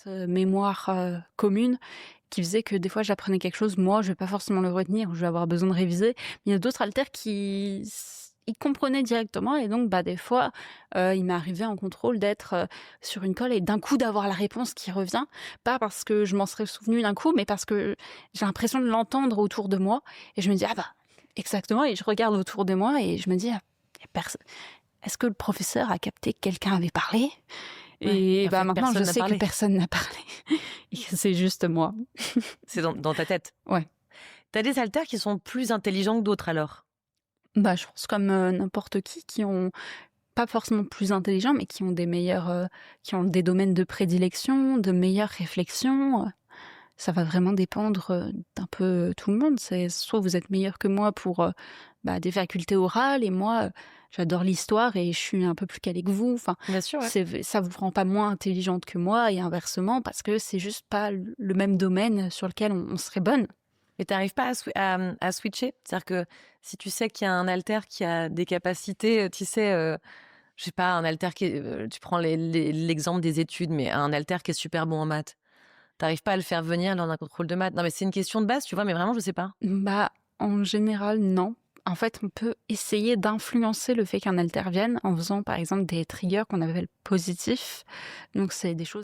cette mémoire commune qui faisait que des fois j'apprenais quelque chose, moi je vais pas forcément le retenir, je vais avoir besoin de réviser. Mais il y a d'autres haltères qui ils comprenaient directement et donc des fois il m'est arrivé en contrôle d'être sur une colle et d'un coup d'avoir la réponse qui revient, pas parce que je m'en serais souvenu d'un coup, mais parce que j'ai l'impression de l'entendre autour de moi et je me dis exactement, et je regarde autour de moi et je me dis est-ce que le professeur a capté que quelqu'un avait parlé? Ouais, Et en fait, maintenant je personne n'a sais que parlé. personne n'a parlé et que c'est juste moi. C'est dans ta tête. Ouais. Tu as des haltères qui sont plus intelligents que d'autres alors? Je pense comme n'importe qui ont pas forcément plus intelligents, mais qui ont des meilleurs, qui ont des domaines de prédilection, de meilleures réflexions. Ça va vraiment dépendre d'un peu tout le monde. C'est soit vous êtes meilleur que moi pour des facultés orales et moi j'adore l'histoire et je suis un peu plus calée que vous. Enfin, Bien sûr, ouais. ça vous rend pas moins intelligente que moi et inversement parce que c'est juste pas le même domaine sur lequel on serait bonne. Mais t'arrives pas à switcher? C'est-à-dire que si tu sais qu'il y a un haltère qui a des capacités, tu sais, je sais pas, un haltère qui est, tu prends l'exemple des études, mais un haltère qui est super bon en maths. T'arrives pas à le faire venir lors d'un contrôle de maths? Non, mais c'est une question de base, tu vois? Mais vraiment, je sais pas. En général, non. En fait, on peut essayer d'influencer le fait qu'un haltère vienne en faisant, par exemple, des triggers qu'on appelle positifs. Donc, c'est des choses